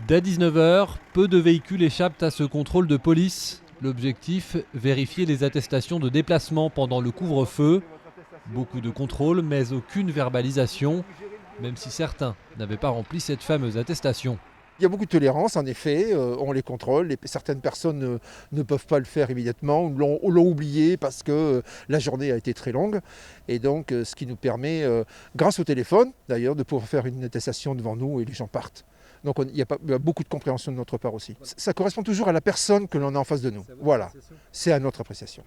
Dès 19 h, peu de véhicules échappent à ce contrôle de police. L'objectif, vérifier les attestations de déplacement pendant le couvre-feu. Beaucoup de contrôles, mais aucune verbalisation, même si certains n'avaient pas rempli cette fameuse attestation. Il y a beaucoup de tolérance, en effet, on les contrôle. Certaines personnes ne peuvent pas le faire immédiatement, ou l'ont oublié parce que la journée a été très longue. Et donc, ce qui nous permet, grâce au téléphone d'ailleurs, de pouvoir faire une attestation devant nous et les gens partent. Donc il y a beaucoup de compréhension de notre part aussi. Ça correspond toujours à la personne que l'on a en face de nous. Voilà, c'est à notre appréciation.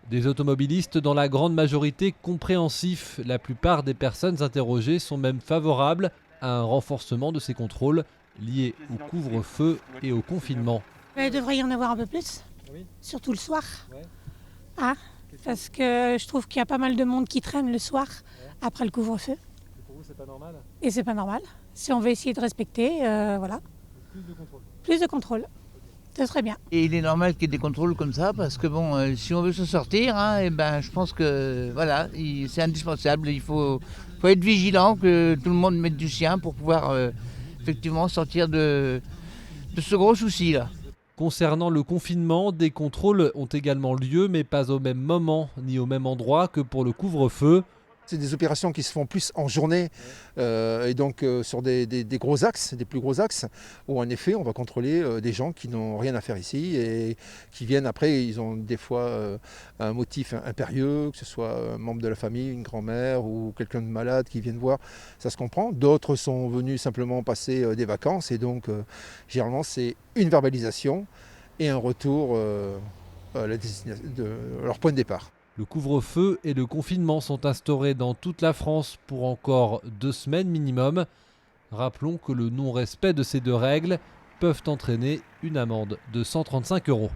Des automobilistes dans la grande majorité compréhensifs. La plupart des personnes interrogées sont même favorables à un renforcement de ces contrôles liés au couvre-feu et au confinement. Il devrait y en avoir un peu plus, surtout le soir. Ah, parce que je trouve qu'il y a pas mal de monde qui traîne le soir après le couvre-feu. Et pour vous, c'est pas normal ? Et c'est pas normal. Si on veut essayer de respecter, voilà. Plus de contrôle. Plus de contrôle. Ce serait bien. Et il est normal qu'il y ait des contrôles comme ça parce que bon, si on veut se sortir, et ben, je pense que voilà, c'est indispensable. Il faut être vigilant, que tout le monde mette du sien pour pouvoir effectivement sortir de ce gros souci là. Concernant le confinement, des contrôles ont également lieu, mais pas au même moment ni au même endroit que pour le couvre-feu. C'est des opérations qui se font plus en journée et donc sur des gros axes, des plus gros axes, où en effet on va contrôler des gens qui n'ont rien à faire ici et qui viennent après, ils ont des fois un motif impérieux, que ce soit un membre de la famille, une grand-mère ou quelqu'un de malade qui viennent voir, ça se comprend. D'autres sont venus simplement passer des vacances et donc généralement c'est une verbalisation et un retour à la destination de leur point de départ. Le couvre-feu et le confinement sont instaurés dans toute la France pour encore 2 semaines minimum. Rappelons que le non-respect de ces deux règles peuvent entraîner une amende de 135 €.